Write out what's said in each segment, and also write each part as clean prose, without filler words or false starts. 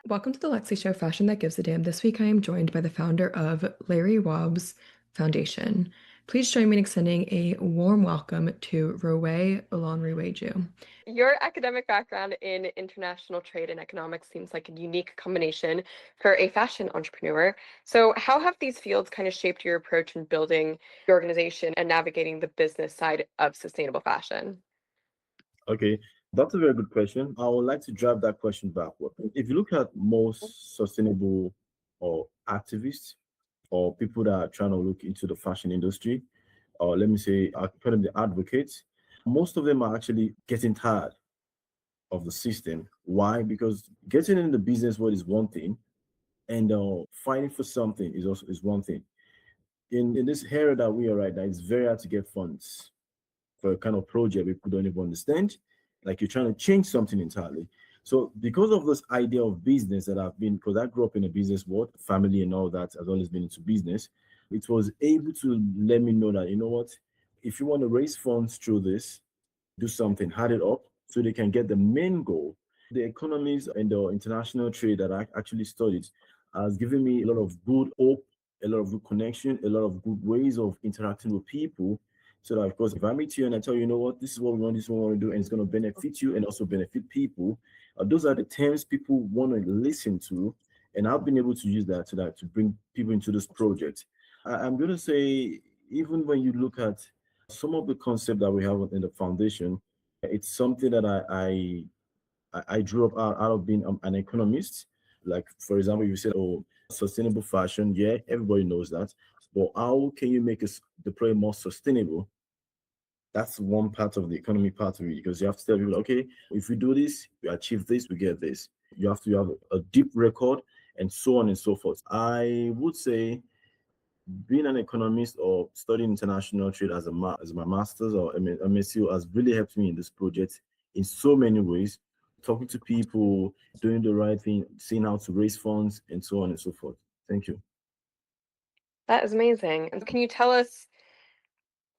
Welcome to the Lexy Show, Fashion That Gives a Damn. This week I am joined by the founder of Larry Rowbs Foundation. Please join me in extending a warm welcome to Rowaiye Olanrewaju. Your academic background in international trade and economics seems like a unique combination for a fashion entrepreneur. So, how have these fields kind of shaped your approach in building your organization and navigating the business side of sustainable fashion? Okay, that's a very good question. I would like to drive that question backward. If you look at most sustainable or activists or people that are trying to look into the fashion industry, or let me say, kind of the advocates, most of them are actually getting tired of the system. Why? Because getting in the business world is one thing, and fighting for something is one thing. In this era that we are right now, it's very hard to get funds for a kind of project people don't even understand. Like you're trying to change something entirely. So because of this idea of business that I've been, because I grew up in a business world, family and all that has always been into business, it was able to let me know that, you know what, if you want to raise funds through this, do something, add it up so they can get the main goal. The economies and the international trade that I actually studied has given me a lot of good hope, a lot of good connection, a lot of good ways of interacting with people. So that, of course, if I meet you and I tell you, you know what, this is what we want, this is what we want to do, and it's going to benefit you and also benefit people, those are the terms people want to listen to. And I've been able to use that to bring people into this project. I'm going to say, even when you look at some of the concept that we have in the foundation, it's something that I drew up out of being an economist. Like, for example, you said, oh, sustainable fashion. Yeah, everybody knows that. But how can you make the product more sustainable? That's one part of the economy part of it, because you have to tell people, okay, if we do this, we achieve this, we get this. You have to have a deep record and so on and so forth. I would say being an economist or studying international trade as my master's or MSc has really helped me in this project in so many ways. Talking to people, doing the right thing, seeing how to raise funds, and so on and so forth. Thank you. That is amazing. And can you tell us,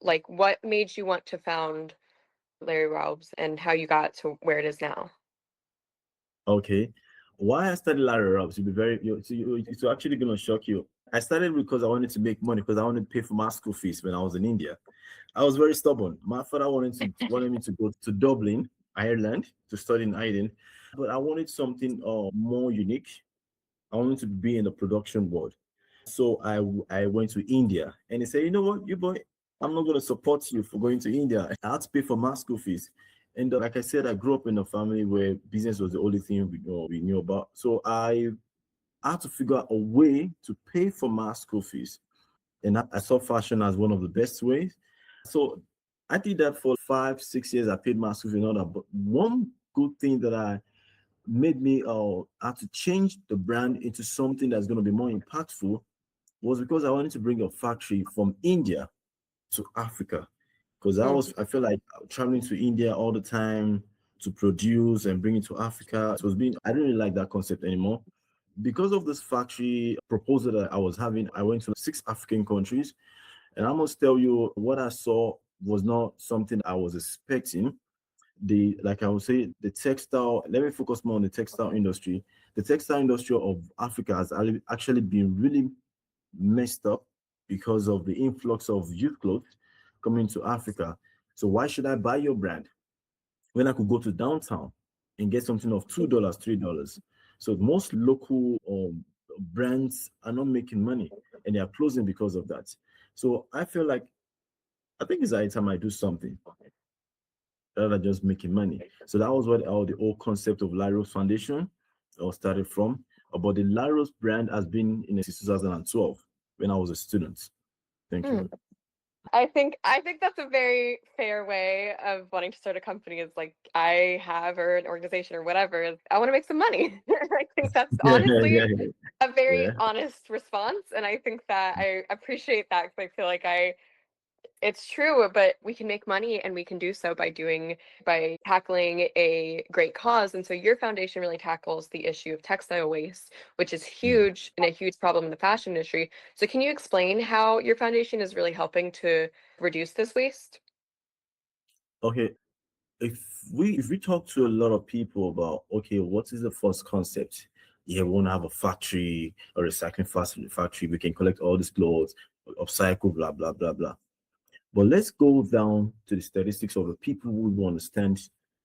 like, what made you want to found Larry Rowbs and how you got to where it is now? Okay. Why I started Larry Rowbs, it's actually going to shock you. I started because I wanted to make money because I wanted to pay for my school fees when I was in India. I was very stubborn. My father wanted me to go to Dublin, Ireland, to study in Ireland, but I wanted something more unique. I wanted to be in the production world. So I went to India, and he said, you know what, you boy, I'm not going to support you for going to India. I had to pay for my school fees. And like I said, I grew up in a family where business was the only thing we knew about. So I had to figure out a way to pay for my school fees. And I saw fashion as one of the best ways. So I did that for 5, 6 years. I paid my school fees and all that. But one good thing that I made me have to change the brand into something that's going to be more impactful was because I wanted to bring a factory from India to Africa. Because I felt like traveling to India all the time to produce and bring it to Africa. I didn't really like that concept anymore. Because of this factory proposal that I was having, I went to 6 African countries. And I must tell you, what I saw was not something I was expecting. Like I would say, the textile, let me focus more on the textile industry. The textile industry of Africa has actually been really messed up because of the influx of youth clothes coming to Africa. So why should I buy your brand when I could go to downtown and get something of $2, $3? So most local brands are not making money and they are closing because of that. So I feel like I think it's high time I do something rather than just making money. So that was what the whole concept of Larry Rowbs Foundation started from. But the Larry Rowbs brand has been in since 2012 when I was a student. Thank you. I think that's a very fair way of wanting to start a company is like I have or an organization or whatever is I want to make some money. I think that's Yeah, honestly yeah, a very yeah. honest response. And I think that I appreciate that because I feel like it's true, but we can make money and we can do so by tackling a great cause. And so your foundation really tackles the issue of textile waste, which is Mm. huge and a huge problem in the fashion industry. So can you explain how your foundation is really helping to reduce this waste? Okay, if we talk to a lot of people about, okay, what is the first concept? yeah, we want to have a factory, a recycling factory. We can collect all these clothes, upcycle, blah, blah, blah, blah. But let's go down to the statistics of the people who understand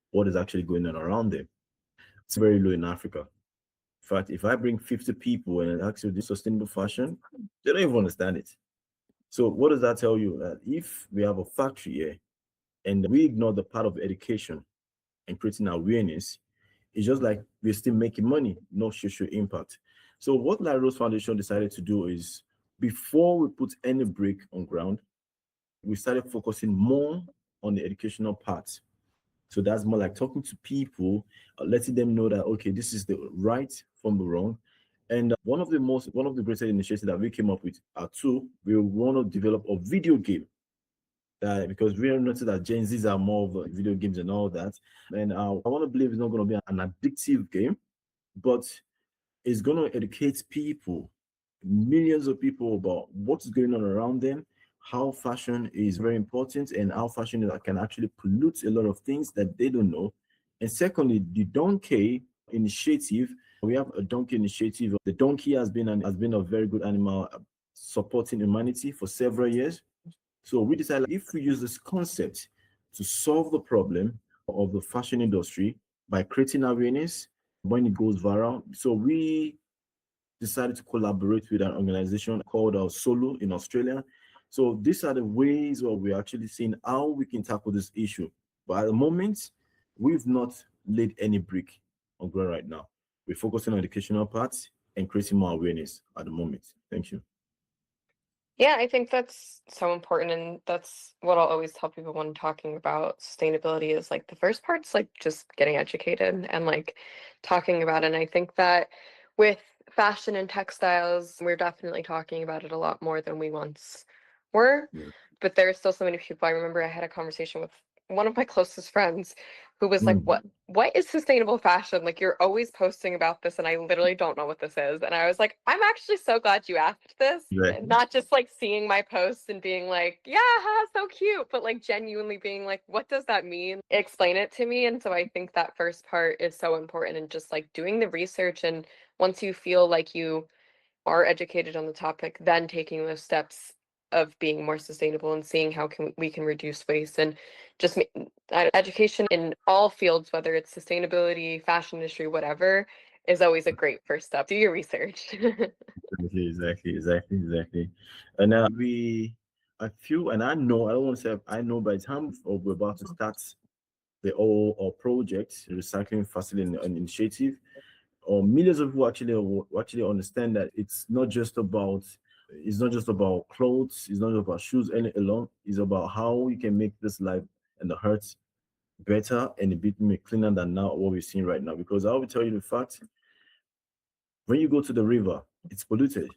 what is actually going on around them. It's very low in Africa. In fact, if I bring 50 people and ask you this sustainable fashion, they don't even understand it. So what does that tell you? That if we have a factory here and we ignore the part of education and creating awareness, it's just like we're still making money, no social impact. So what Larry Rowbs Foundation decided to do is before we put any brick on ground, we started focusing more on the educational part. So that's more like talking to people, letting them know that okay, this is the right from the wrong. And one of the greatest initiatives that we came up with are two. We want to develop a video game because we noticed that Gen Zs are more of video games and all that. And I want to believe it's not going to be an addictive game, but it's going to educate people, millions of people, about what's going on around them, how fashion is very important, and how fashion can actually pollute a lot of things that they don't know. And secondly, the Donkey initiative. We have a donkey initiative. The donkey has been a very good animal supporting humanity for several years. So we decided if we use this concept to solve the problem of the fashion industry by creating awareness when it goes viral. So we decided to collaborate with an organization called Solo in Australia. So these are the ways where we're actually seeing how we can tackle this issue. But at the moment, we've not laid any brick on ground right now. We're focusing on educational parts and creating more awareness at the moment. Thank you. Yeah, I think that's so important. And that's what I'll always tell people when talking about sustainability is like the first part's like just getting educated and like talking about it. And I think that with fashion and textiles, we're definitely talking about it a lot more than we once were. Yeah. But there are still so many people. I remember I had a conversation with one of my closest friends who was like, what is sustainable fashion? Like you're always posting about this and I literally don't know what this is. And I was like, I'm actually so glad you asked this. Exactly. Not just like seeing my posts and being like, yeah, so cute, but like genuinely being like, what does that mean? Explain it to me. And so I think that first part is so important and just like doing the research. And once you feel like you are educated on the topic, then taking those steps of being more sustainable and seeing how we can reduce waste and just education in all fields, whether it's sustainability, fashion industry, whatever, is always a great first step. Do your research. Exactly. And I feel, and I know, I don't want to say I know, by the time we're about to start the whole project, recycling facility and initiative, or millions of people actually understand that it's not just about clothes, it's not just about shoes any alone, it's about how you can make this life and the earth better and a bit more cleaner than now what we're seeing right now. Because I will tell you the fact, when you go to the river, it's polluted.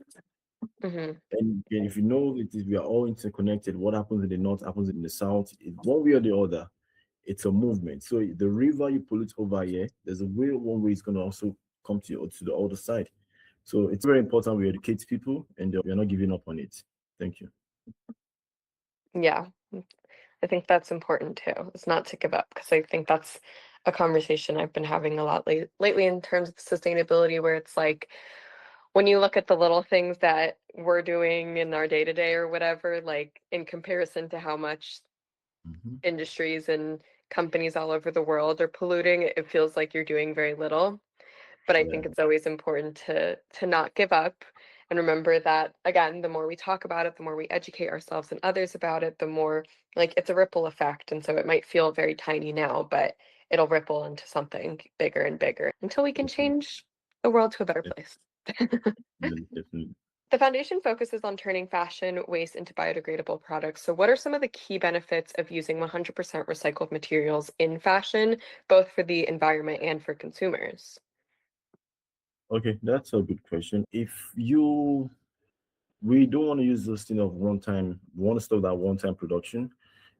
Mhm. And if you know we are all interconnected, what happens in the north happens in the south. One way or the other, it's a movement. So the river you pollute over here, there's a way, one way it's going to also come to the other side. So it's very important we educate people and we're not giving up on it. Thank you. Yeah, I think that's important too. It's not to give up because I think that's a conversation I've been having a lot lately in terms of sustainability, where it's like when you look at the little things that we're doing in our day to day or whatever, like in comparison to how much Mhm. industries and companies all over the world are polluting, it feels like you're doing very little. But I Yeah, think it's always important to not give up and remember that again, the more we talk about it, the more we educate ourselves and others about it, the more like it's a ripple effect. And so it might feel very tiny now, but it'll ripple into something bigger and bigger until we can definitely. change the world to a better place. Definitely. The foundation focuses on turning fashion waste into biodegradable products. So, what are some of the key benefits of using 100% recycled materials in fashion, both for the environment and for consumers? Okay, that's a good question. We don't want to use this thing of one time, we want to stop that one time production.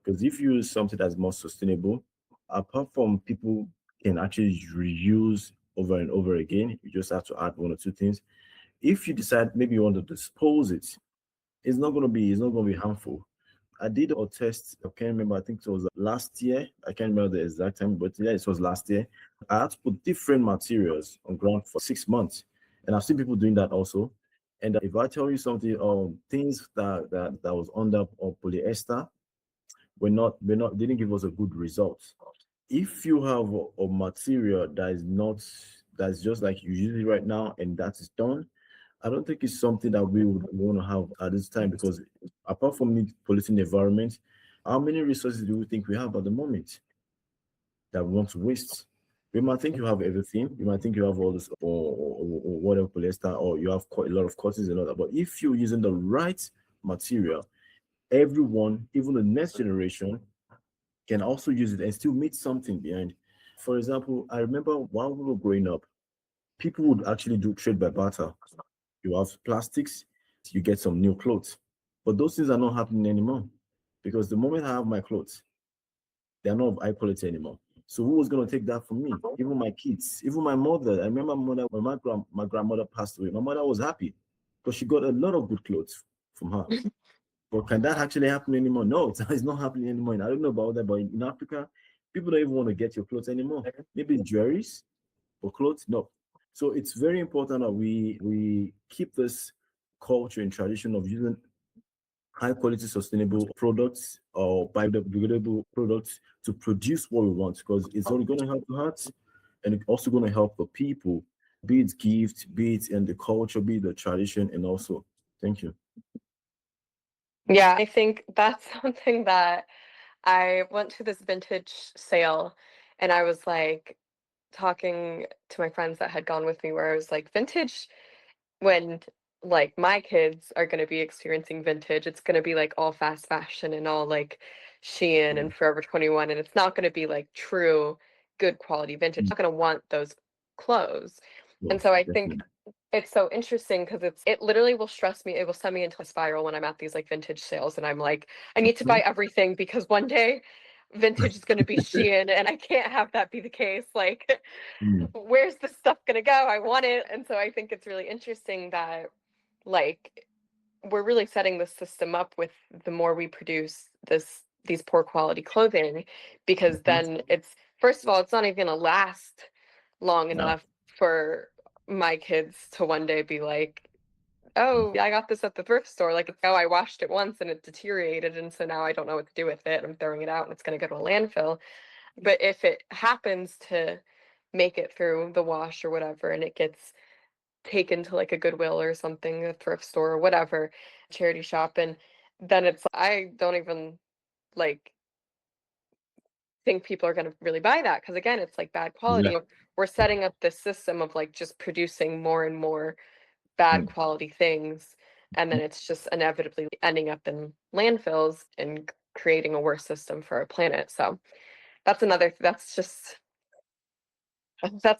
Because if you use something that's more sustainable, apart from people can actually reuse over and over again, you just have to add one or two things. If you decide maybe you want to dispose it, it's not going to be harmful. I did a test. I can't remember. I think it was last year. I can't remember the exact time, but yeah, it was last year. I had to put different materials on ground for 6 months. And I've seen people doing that also. And if I tell you something, things that was under polyester were not didn't give us a good result. If you have a material that is not that's just like you use it right now and that is done, I don't think it's something that we would want to have at this time, because apart from it polluting the environment, how many resources do we think we have at the moment that we want to waste? You might think you have everything. You might think you have all this or whatever polyester, or you have quite a lot of cottons and all that. But if you're using the right material, everyone, even the next generation, can also use it and still meet something behind. For example, I remember while we were growing up, people would actually do trade by barter. You have plastics, you get some new clothes. But those things are not happening anymore, because the moment I have my clothes, they are not of high quality anymore. So who was going to take that from me? Even my kids, even my mother. I remember when my grandmother passed away, my mother was happy because she got a lot of good clothes from her. But can that actually happen anymore? No, it's not happening anymore. And I don't know about that, but in Africa, people don't even want to get your clothes anymore. Maybe jewelries, but clothes, no. So it's very important that we keep this culture and tradition of using high quality sustainable products or biodegradable products to produce what we want, because it's only going to help the hearts, and it's also going to help the people, be it gift, be it in the culture, be it the tradition, and also thank you. Yeah, I think that's something that I went to this vintage sale and I was like talking to my friends that had gone with me, where I was like, vintage, when like my kids are going to be experiencing vintage, it's going to be like all fast fashion and all like Shein and Forever 21, and it's not going to be like true good quality vintage. Not going to want those clothes. And Yes, so I think definitely. it's so interesting because it literally will stress me. It will send me into a spiral when I'm at these like vintage sales and I'm like, I need to buy everything because one day vintage is going to be Shein and I can't have that be the case. Like, Mm. where's this stuff going to go? I want it. And so I think it's really interesting that like we're really setting the system up with the more we produce these poor quality clothing, because then it's, first of all, it's not even going to last long No. enough for my kids to one day be like, oh, I got this at the thrift store. Like, oh, I washed it once and it deteriorated, and so now I don't know what to do with it. I'm throwing it out and it's going to go to a landfill. But if it happens to make it through the wash or whatever and it gets taken to like a Goodwill or something, a thrift store or whatever, charity shop, and then it's, I don't even like think people are going to really buy that, because again, it's like bad quality. Exactly. We're setting up this system of like just producing more and more bad Mm. quality things, and then it's just inevitably ending up in landfills and creating a worse system for our planet. So that's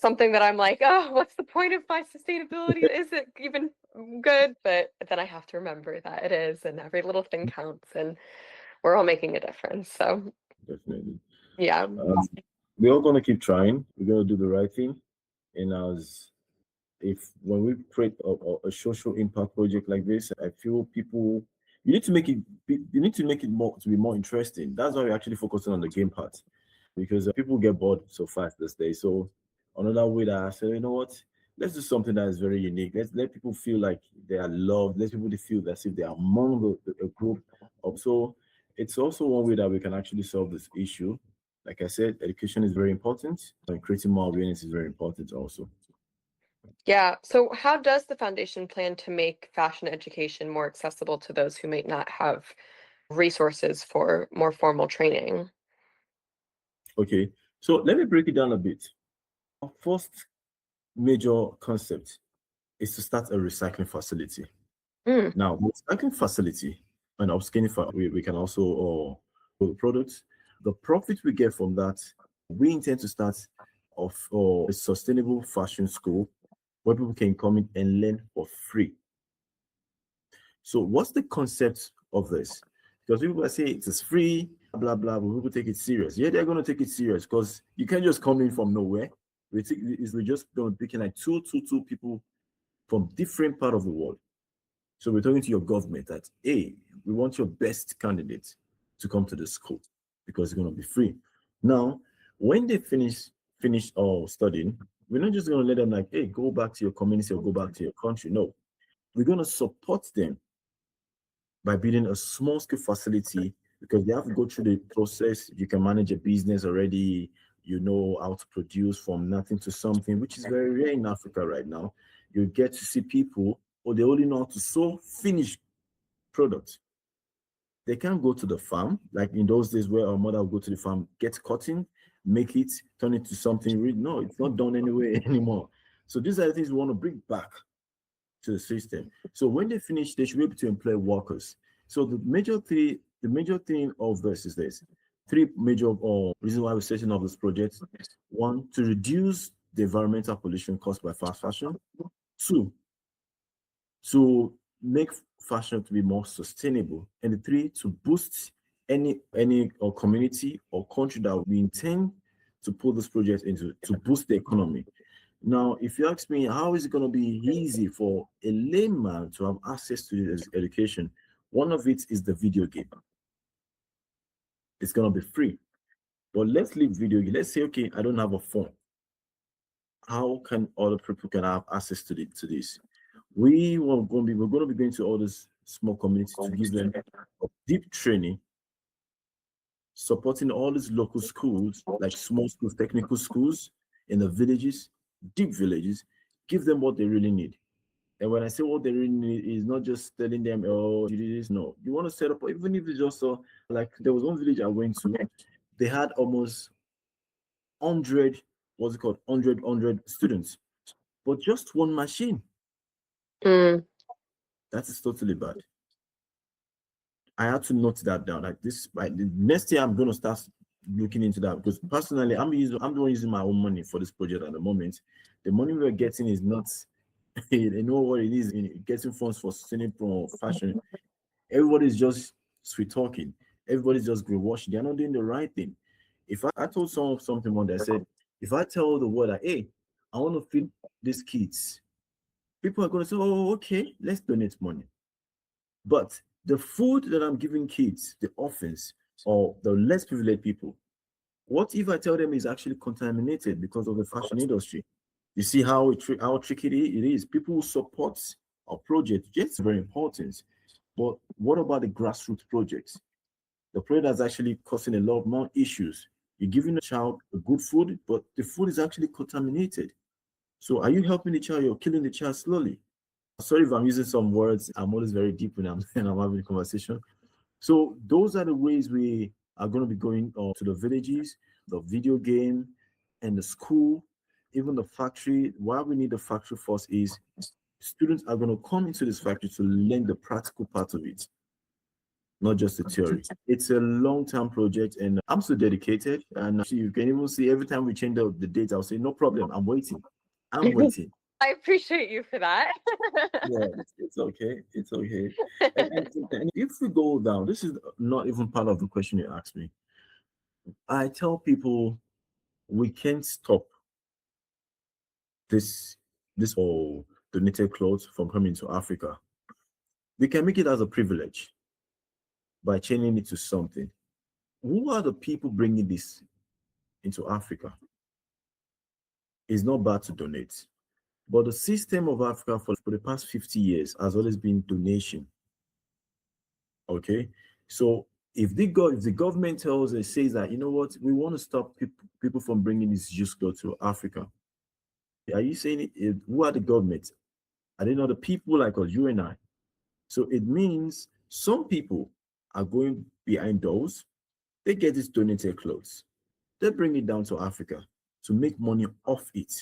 something that I'm like, oh, what's the point of my sustainability? Is it even good? But then I have to remember that it is, and every little thing counts, and we're all making a difference. So Definitely. yeah. We're all gonna keep trying. We're gonna do the right thing, and as if when we create a social impact project like this, I feel people, you need to make it more to be more interesting. That's why we're actually focusing on the game part, because people get bored so fast these days. So another way that I said, you know what, let's do something that is very unique. Let's let people feel like they are loved. Let people feel as if they are among a group of. So it's also one way that we can actually solve this issue. Like I said, education is very important, and creating more awareness is very important also. Yeah. So how does the foundation plan to make fashion education more accessible to those who may not have resources for more formal training? Okay, so let me break it down a bit. Our first major concept is to start a recycling facility. Mm. Now, recycling facility and upscaling, we can also products. The profit we get from that, we intend to start off a sustainable fashion school where people can come in and learn for free. So, what's the concept of this? Because people say it is free, blah blah, but people take it serious. Yeah, they're going to take it serious because you can't just come in from nowhere. We're just going to pick like two people from different part of the world. So we're talking to your government that, hey, we want your best candidate to come to the school because it's going to be free. Now, when they finish studying, We're not just going to let them like, hey, go back to your community or go back to your country. No, we're going to support them by building a small scale facility because they have to go through the process. You can manage a business already, you know how to produce from nothing to something, which is very rare in Africa right now. You get to see people, or they only know how to sew finished products. They can't go to the farm like in those days where our mother would go to the farm, get cotton, make it, turn it to something real. No, it's not done anyway anymore. So these are the things we want to bring back to the system. So when they finish, they should be able to employ workers. So the major thing of this is this: three major reasons why we're setting up this project. One, to reduce the environmental pollution caused by fast fashion. Two, to make fashion to be more sustainable. And the three, to boost any community or country that we intend to put this project into to boost the economy. Now, if you ask me, how is it going to be easy for a layman to have access to this education? One of it is the video game. It's going to be free. But let's leave video game. Let's say, okay, I don't have a phone. How can other people can have access to this? We're going to be going to all these small communities to give them a deep training, supporting all these local schools, like small schools, technical schools in the villages, deep villages, give them what they really need. And when I say what they really need, is not just telling them, oh, you do this. No, you want to set up, even if it's just like there was one village I went to, they had almost 100, what's it called, 100 students, but just one machine. Mm. That is totally bad. I had to note that down. Like this, like the next year, I'm going to start looking into that because personally, I'm the one using my own money for this project at the moment. The money we're getting is not, you know what it is, getting funds for sustainable fashion. Everybody's just sweet talking. Everybody's just greenwashing. They're not doing the right thing. If I told someone something one day, I said, if I tell the world that, hey, I want to feed these kids, people are going to say, oh, okay, let's donate money. But the food that I'm giving kids, the orphans or the less privileged people, what if I tell them is actually contaminated because of the fashion industry? You see how tricky it is. People who support our project, yes, it's very important. But what about the grassroots projects? The project that's actually causing a lot more issues. You're giving a child a good food, but the food is actually contaminated. So are you helping the child? You're killing the child slowly. Sorry if I'm using some words. I'm always very deep when I'm having a conversation. So those are the ways we are going to be going to the villages, the video game, and the school, even the factory. Why we need the factory first is students are going to come into this factory to learn the practical part of it, not just the theory. It's a long-term project, and I'm so dedicated. And you can even see every time we change the date, I'll say, no problem, I'm waiting. I'm waiting. I appreciate you for that. Yeah, it's okay. It's okay. And if we go down, this is not even part of the question you asked me. I tell people we can't stop this all donated clothes from coming to Africa. We can make it as a privilege by changing it to something. Who are the people bringing this into Africa? It's not bad to donate, but the system of Africa for the past 50 years has always been donation. Okay, so if the government says that, you know what, we want to stop people from bringing this used clothes to Africa, are you saying it? Who are the government? Are they not the people like us, you and I? So it means some people are going behind doors. They get these donated clothes. They bring it down to Africa to make money off it.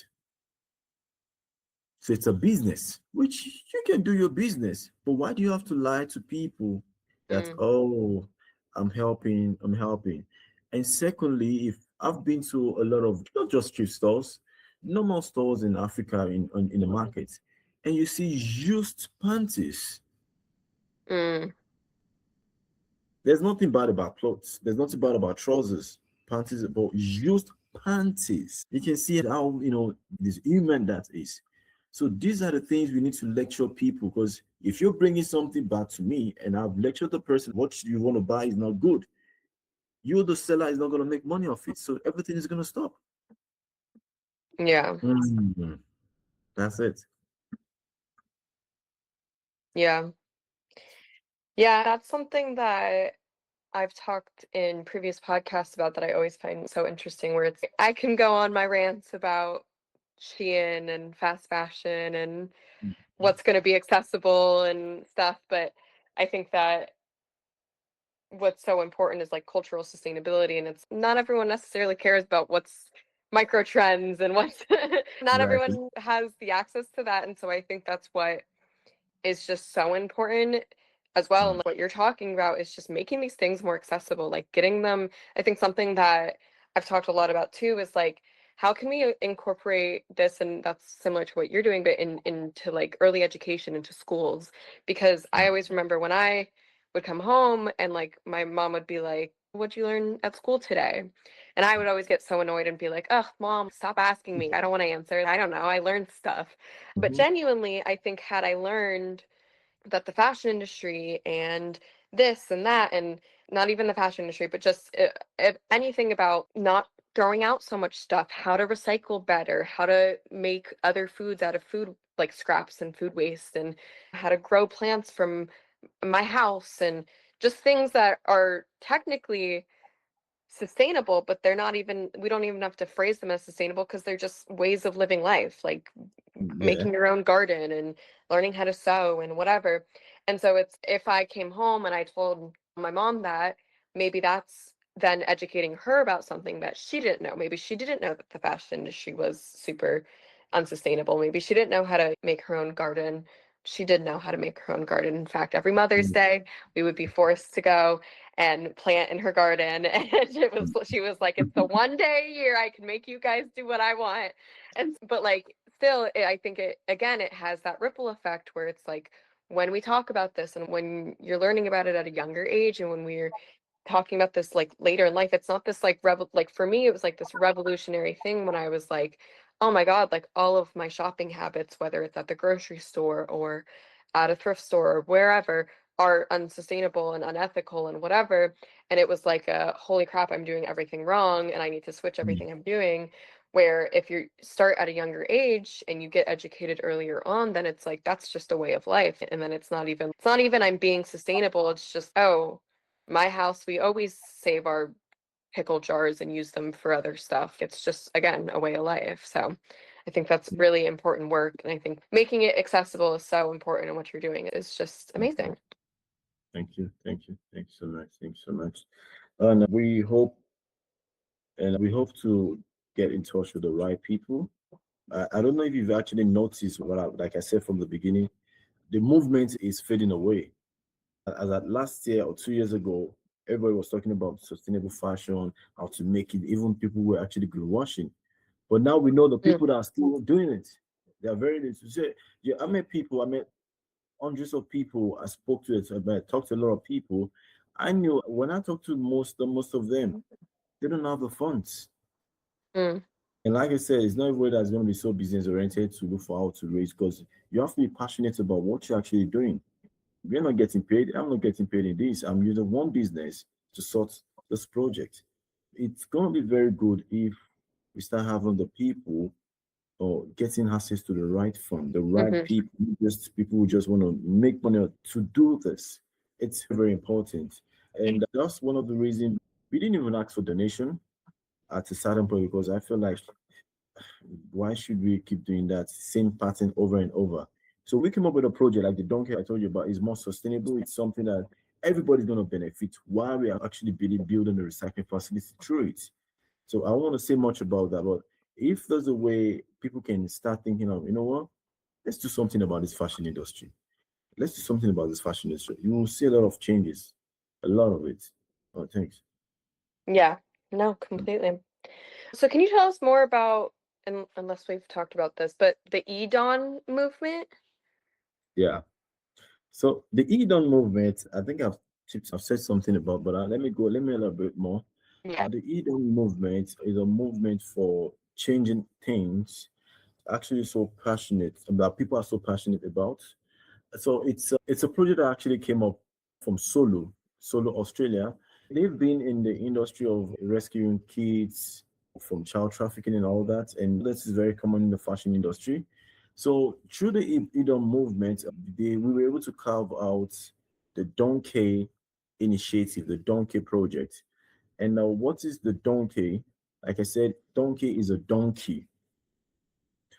So it's a business, which you can do your business. But why do you have to lie to people that, oh, I'm helping? And secondly, if I've been to a lot of not just thrift stores, normal stores in Africa in the market, and you see used panties. There's nothing bad about clothes. There's nothing bad about trousers, panties, but used panties. You can see how this human that is. So these are the things we need to lecture people, because if you're bringing something back to me and I've lectured the person, what you want to buy is not good, you, the seller, is not going to make money off it. So everything is going to stop. Yeah. That's it. Yeah. Yeah, that's something that I've talked in previous podcasts about that I always find so interesting, where it's I can go on my rants about Shein and fast fashion and what's going to be accessible and stuff, but I think that what's so important is like cultural sustainability, and it's not everyone necessarily cares about what's micro trends and what's not Exactly. everyone has the access to that, and so I think that's what is just so important as well. And what you're talking about is just making these things more accessible, like getting them. I think something that I've talked a lot about too is like, how can we incorporate this? And that's similar to what you're doing, but into like early education into schools. Because I always remember when I would come home and like my mom would be like, "What'd you learn at school today?" And I would always get so annoyed and be like, "Oh, mom, stop asking me. I don't want to answer. I don't know. I learned stuff." But Mhm. genuinely, I think had I learned that the fashion industry and this and that, and not even the fashion industry, but just if anything about not throwing out so much stuff, how to recycle better, how to make other foods out of food like scraps and food waste, and how to grow plants from my house, and just things that are technically sustainable, but they're not even, we don't even have to phrase them as sustainable because they're just ways of living life, like Yeah. making your own garden and learning how to sew and whatever. And so it's, if I came home and I told my mom that, maybe that's then educating her about something that she didn't know. Maybe she didn't know that the fashion industry was super unsustainable. Maybe she didn't know how to make her own garden. She did know how to make her own garden. In fact, every Mother's Mm. Day, we would be forced to go and plant in her garden. And it was, she was like, it's the one day a year I can make you guys do what I want. And but like still, I think it, again, it has that ripple effect where it's like when we talk about this and when you're learning about it at a younger age, and when we're talking about this like later in life, it's not this like like for me it was like this revolutionary thing when I was like, oh my god, like all of my shopping habits, whether it's at the grocery store or at a thrift store or wherever, are unsustainable and unethical and whatever. And it was like a holy crap, I'm doing everything wrong and I need to switch Mm. everything I'm doing. Where if you start at a younger age and you get educated earlier on, then it's like that's just a way of life. And then it's not even I'm being sustainable, it's just, oh, my house, we always save our pickle jars and use them for other stuff. It's just, again, a way of life. So I think that's really important work. And I think making it accessible is so important. And what you're doing is just amazing. Thank you. Thank you. Thank you so much. Thank you so much. And we hope to get in touch with the right people. I don't know if you've actually noticed like I said from the beginning, the movement is fading away. As at last year or 2 years ago, everybody was talking about sustainable fashion, how to make it. Even people were actually greenwashing. But now we know the Mm, people that are still doing it. They are very little. Yeah, I met hundreds of people. I spoke to it. I talked to a lot of people. I knew when I talked to most of them, they don't have the funds. mm, And like I said, it's not everybody that's going to be so business oriented to look for how to raise, because you have to be passionate about what you're actually doing. We're not getting paid. I'm not getting paid in this. I'm using one business to sort this project. It's going to be very good if we start having the people or getting access to the right fund, the right mhm. people, just people who just want to make money to do this. It's very important. And that's one of the reasons we didn't even ask for donation at a certain point, because I feel like why should we keep doing that same pattern over and over? So we came up with a project like the donkey I told you about. Is more sustainable. It's something that everybody's going to benefit while we are actually building the recycling facility through it. So I don't want to say much about that, but if there's a way people can start thinking of, you know what, let's do something about this fashion industry. Let's do something about this fashion industry. You will see a lot of changes, a lot of it. Oh, thanks. Yeah, no, completely. So can you tell us more about, and unless we've talked about this, but the E-Dawn movement? Yeah. So the Eden movement, I think I've said something about, but let me elaborate more. Yeah. The Eden movement is a movement for changing things. Actually, so passionate that people are so passionate about. So it's a project that actually came up from Solo, Australia. They've been in the industry of rescuing kids, from child trafficking and all that. And this is very common in the fashion industry. So through the Idom movement, we were able to carve out the Donkey initiative, the Donkey project. And now, what is the donkey? Like I said, donkey is a donkey.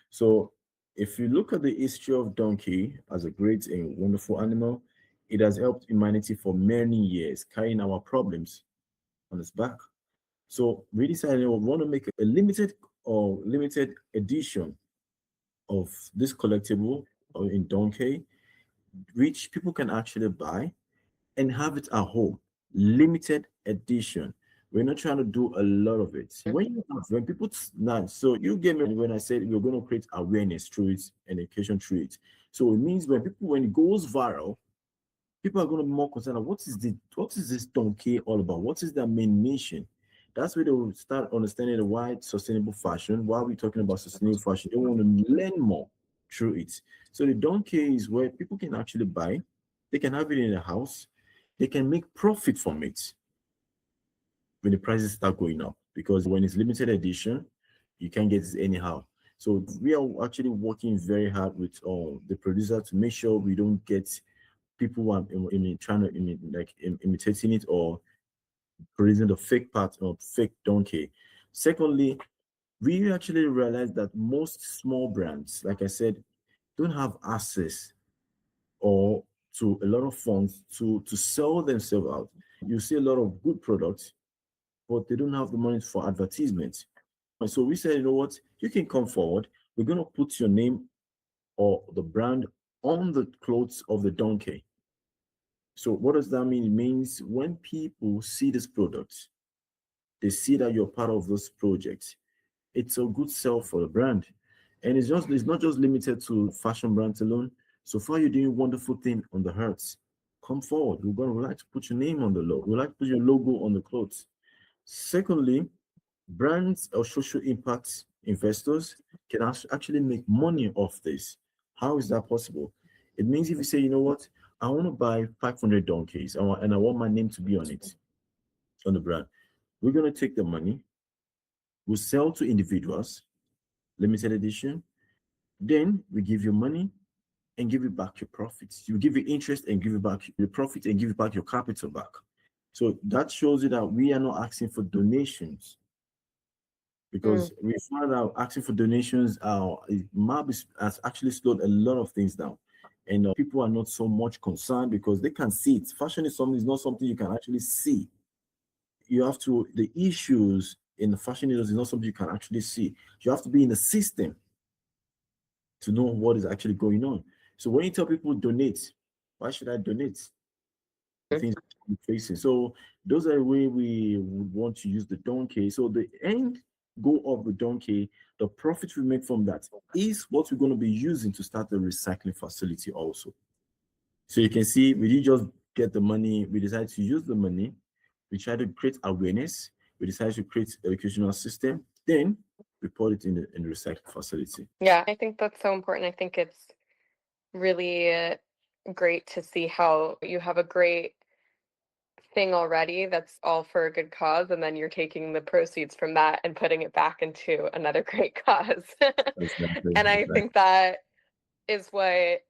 So if you look at the history of donkey as a great and wonderful animal, it has helped humanity for many years, carrying our problems on its back. So we decided we want to make a limited edition of this collectible in donkey, which people can actually buy and have it at home. Limited edition. We're not trying to do a lot of it. When people now, so you get me when I said we're going to create awareness through it and education through it. So it means when it goes viral, people are going to be more concerned of what is this donkey all about? What is their main mission? That's where they will start understanding the why sustainable fashion. Why are we talking about sustainable fashion? They want to learn more through it. So the donkey is where people can actually buy, they can have it in their house, they can make profit from it when the prices start going up. Because when it's limited edition, you can't get it anyhow. So we are actually working very hard with the producer to make sure we don't get people who are trying to imitating it or producing the fake part of fake donkey. Secondly, we actually realized that most small brands, like I said, don't have access or to a lot of funds to sell themselves out. You see a lot of good products, but they don't have the money for advertisement. And so we said, you know what, you can come forward. We're going to put your name or the brand on the clothes of the donkey. So what does that mean? It means when people see this product, they see that you're part of this project. It's a good sell for the brand. And it's not just limited to fashion brands alone. So far you're doing wonderful thing on the herds. Come forward. We'd like to put your name on the logo. We'd like to put your logo on the clothes. Secondly, brands or social impact investors can actually make money off this. How is that possible? It means if you say, you know what, I want to buy 500 donkeys and I want my name to be on it, on the brand. We're going to take the money, we'll sell to individuals, limited edition. Then we give you money and give you back your profits. You give you interest and give you back your profit and give you back your capital back. So that shows you that we are not asking for donations because we found out asking for donations, MAB has actually slowed a lot of things down. And people are not so much concerned because they can see it. Fashion is not something you can actually see. The issues in the fashion industry is not something you can actually see. You have to be in the system to know what is actually going on. So when you tell people donate, why should I donate? Things we're facing. So those are the way we would want to use the donkey. So the end goal of the donkey, the profit we make from that is what we're going to be using to start the recycling facility also. So you can see we didn't just get the money, we decided to use the money, we tried to create awareness, we decided to create educational system, then we put it in the recycling facility. Yeah, I think that's so important. I think it's really great to see how you have a great thing already that's all for a good cause, and then you're taking the proceeds from that and putting it back into another great cause. Exactly. And I think that is what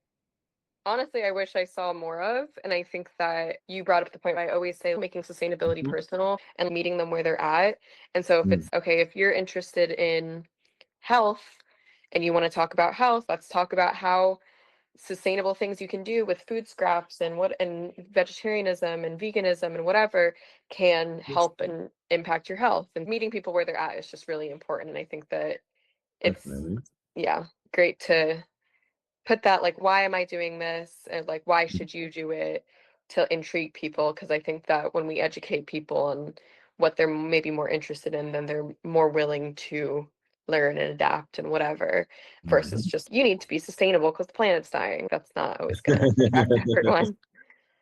honestly I wish I saw more of. And I think that you brought up the point I always say making sustainability personal and meeting them where they're at. And so if it's okay, if you're interested in health and you want to talk about health, let's talk about how sustainable things you can do with food scraps and vegetarianism and veganism and whatever can help and impact your health. And meeting people where they're at is just really important. And I think that it's Definitely. great to put that, like, why am I doing this, and like why should you do it, to intrigue people, because I think that when we educate people on what they're maybe more interested in, then they're more willing to learn and adapt and whatever, versus just you need to be sustainable because the planet's dying. That's not always gonna affect everyone.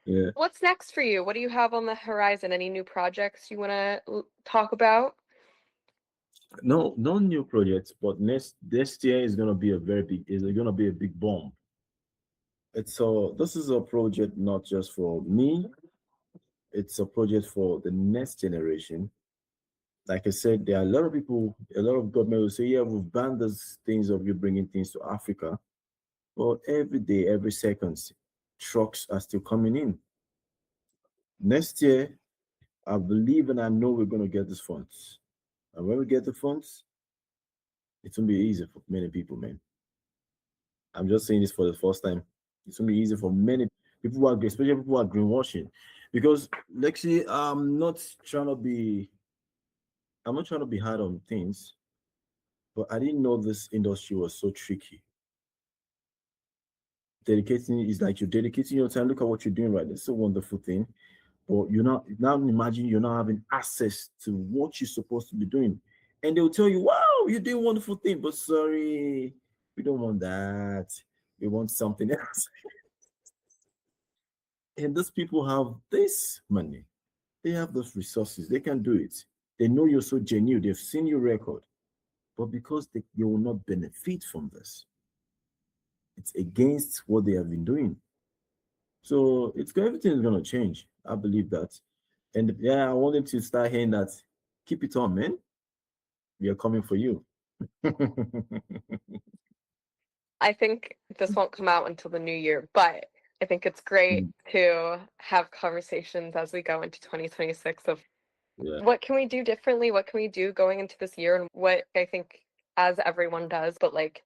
Yeah. What's next for you? What do you have on the horizon? Any new projects you want to talk about? No new projects, but next year is gonna be a big bomb. This is a project not just for me, it's a project for the next generation. Like I said, there are a lot of people, a lot of government will say, yeah, we've banned those things of you bringing things to Africa. But every day, every second, trucks are still coming in. Next year, I believe and I know we're going to get these funds. And when we get the funds, it's going to be easy for many people, man. I'm just saying this for the first time. It's going to be easy for many people who are, especially people who are greenwashing. Because, Lexi, I'm not trying to be hard on things, but I didn't know this industry was so tricky. Dedicating is like you're dedicating your time. Look at what you're doing right. It's a wonderful thing. But you're not now imagine you're not having access to what you're supposed to be doing. And they'll tell you, wow, you're doing a wonderful thing, but sorry, we don't want that. We want something else. And those people have this money, they have those resources, they can do it. They know you're so genuine, they've seen your record, but because they will not benefit from this, it's against what they have been doing. So everything is gonna change. I believe that. And yeah, I want them to start hearing that. Keep it on, man. We are coming for you. I think this won't come out until the new year, but I think it's great to have conversations as we go into 2026 of what can we do differently? What can we do going into this year? And what I think, as everyone does, but like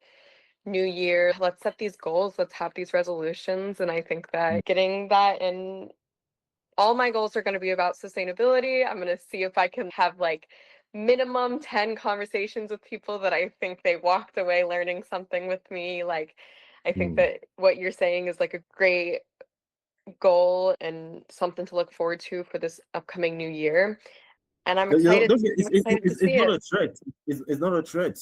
new year, let's set these goals, let's have these resolutions. And I think that getting that in, all my goals are going to be about sustainability. I'm going to see if I can have like minimum 10 conversations with people that I think they walked away learning something with me. Like, I think that what you're saying is like a great goal and something to look forward to for this upcoming new year. And I'm excited. I'm excited to see it's not it. a threat. It's not a threat.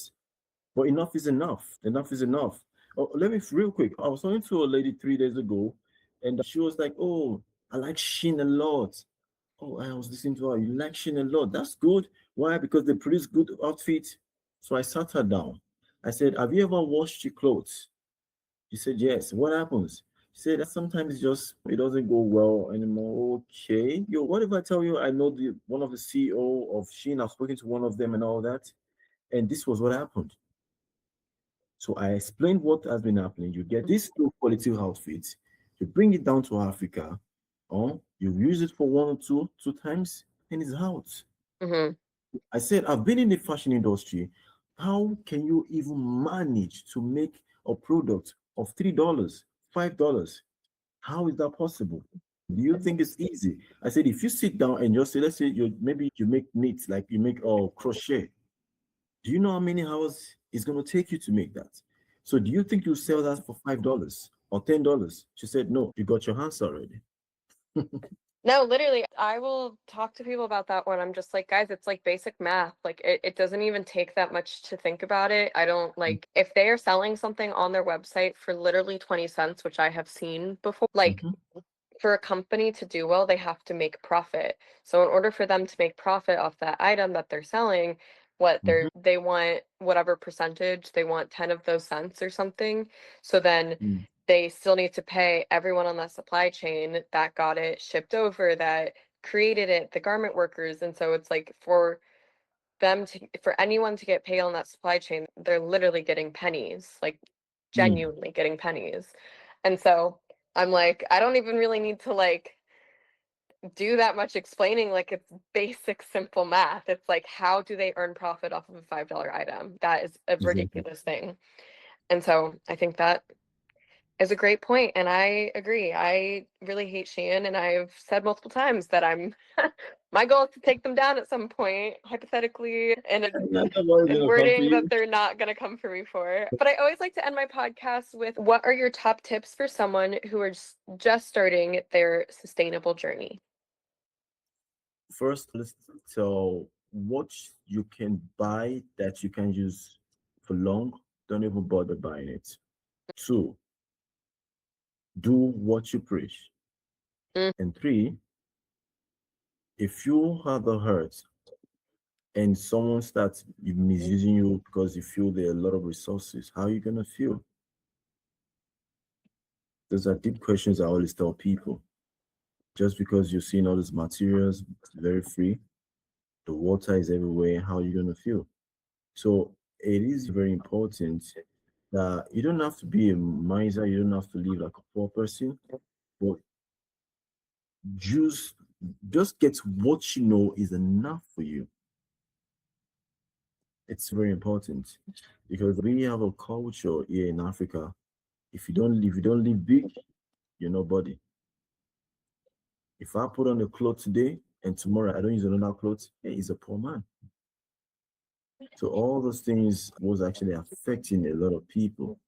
But enough is enough. Enough is enough. Oh, let me real quick. I was talking to a lady 3 days ago, and she was like, "Oh, I like Shein a lot." Oh, I was listening to her. You like Shein a lot. That's good. Why? Because they produce good outfits. So I sat her down. I said, "Have you ever washed your clothes?" She said, "Yes." What happens? She said that sometimes it doesn't go well anymore. Okay. Yo, what if I tell you I know the one of the CEO of Shein, I've spoken to one of them and all that. And this was what happened. So I explained what has been happening. You get this low quality outfit, you bring it down to Africa, or you use it for one or two times, and it's out. Mm-hmm. I said, I've been in the fashion industry. How can you even manage to make a product of $3, $5? How is that possible? Do you think it's easy? I said, if you sit down and just say, let's say you make knit, like you make crochet. Do you know how many hours it's going to take you to make that? So do you think you sell that for $5 or $10? She said, no, you got your hands already. No, literally, I will talk to people about that one. I'm just like, guys, it's like basic math. Like, it doesn't even take that much to think about it. I don't like, if they are selling something on their website for literally 20 cents, which I have seen before, like, for a company to do well, they have to make profit. So in order for them to make profit off that item that they're selling, they want whatever percentage, they want 10 of those cents or something. So then they still need to pay everyone on that supply chain that got it shipped over, that created it, the garment workers. And so it's like for anyone to get paid on that supply chain, they're literally getting pennies, like genuinely getting pennies. And so I'm like, I don't even really need to like do that much explaining. Like, it's basic, simple math. It's like, how do they earn profit off of a $5 item? That is a ridiculous thing. And so I think that is a great point, and I agree. I really hate Shein, and I've said multiple times that my goal is to take them down at some point, hypothetically, and wording that they're not going to come for me for. But I always like to end my podcast with, what are your top tips for someone who is just starting their sustainable journey? First, let's tell what you can buy that you can use for long. Don't even bother buying it. 2, do what you preach. And 3, if you have a hurt and someone starts misusing you because you feel there are a lot of resources, how are you going to feel? Those are deep questions I always tell people. Just because you're seeing all these materials very free, the water is everywhere. How are you going to feel? So it is very important that you don't have to be a miser. You don't have to live like a poor person, but just just get what you know is enough for you. It's very important because we have a culture here in Africa. If you don't live big, you're nobody. If I put on a cloth today and tomorrow I don't use another cloth, hey, he's a poor man. So all those things was actually affecting a lot of people.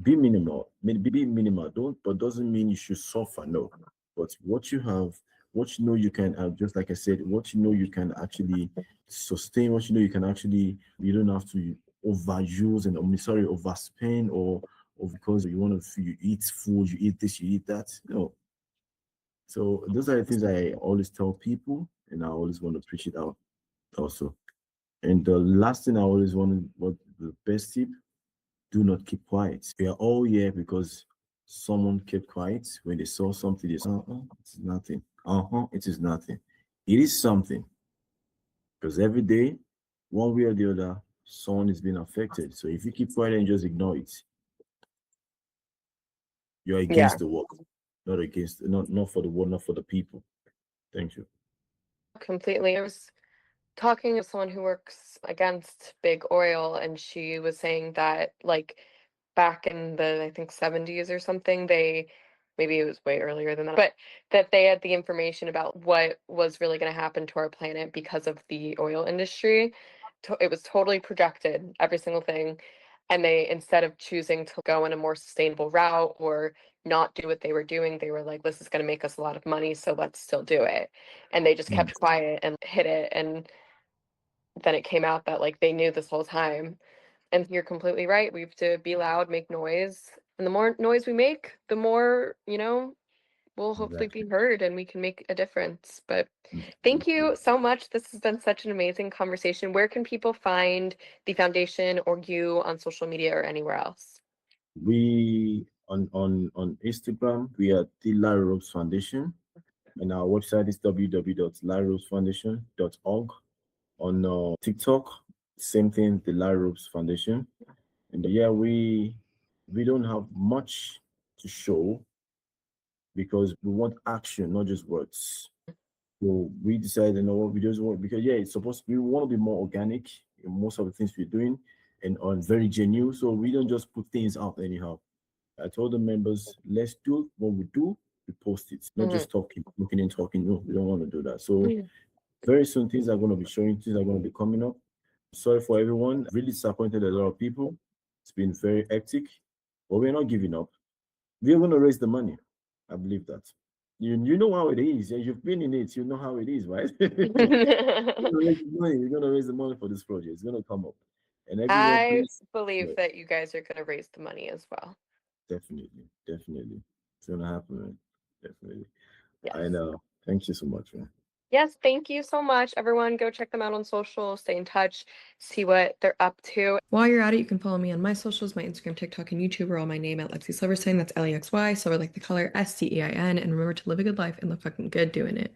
Be minimal, be minimal. Don't, but doesn't mean you should suffer. No, but what you have, what you know you can, just like I said, what you know you can actually sustain. What you know you can actually, you don't have to overuse and sorry, overspend or because you want to you eat food, you eat this, you eat that. No. So those are the things I always tell people, and I always want to preach it out also. And the last thing I always want, what the best tip, do not keep quiet. We are all here because someone kept quiet when they saw something. They said, it's nothing. It is nothing. It is something because every day, one way or the other, someone is being affected. So if you keep quiet and just ignore it, you're Yeah. against the work, not for the world, not for the people. Thank you. Completely. I was talking to someone who works against big oil, and she was saying that, like, back in the, I think, 70s or something, maybe it was way earlier than that, but that they had the information about what was really going to happen to our planet because of the oil industry. It was totally projected, every single thing. And they, instead of choosing to go in a more sustainable route or not do what they were doing, they were like, this is going to make us a lot of money, so let's still do it. And they just Mm, kept quiet and hid it. And then it came out that, like, they knew this whole time. And you're completely right. We have to be loud, make noise. And the more noise we make, the more, we'll hopefully be exactly. heard and we can make a difference. But Mm, thank mm, you so much. This has been such an amazing conversation. Where can people find the foundation or you on social media or anywhere else? We on Instagram, we are the Larry Rowbs Foundation, and our website is www.larryrobsfoundation.org. On TikTok, same thing, the Larry Rowbs Foundation. And yeah, we don't have much to show because we want action, not just words. So we decided, what we just want, because yeah, it's supposed to be, we want to be more organic in most of the things we're doing and on very genuine. So we don't just put things out anyhow. I told the members, let's do what we do, we post it, not Mhm. just talking, looking and talking. No, we don't want to do that. So Mm. very soon things are going to be showing, things are going to be coming up. Sorry for everyone. Really disappointed a lot of people. It's been very hectic, but we're not giving up. We're going to raise the money. I believe that. You know how it is. Yeah, you've been in it. You know how it is, right? We're going to raise the money for this project. It's going to come up. And everyone, I please. believe Yeah, that you guys are going to raise the money as well. definitely. Definitely. It's going to happen, man. Definitely. I Yes. know. Thank you so much, man. Yes, thank you so much. Everyone, go check them out on social, stay in touch, see what they're up to. While you're at it, you can follow me on my socials, my Instagram, TikTok, and YouTube are all my name at Lexy Silverstein. That's Lexy, silver like the color, Stein. And remember to live a good life and look fucking good doing it.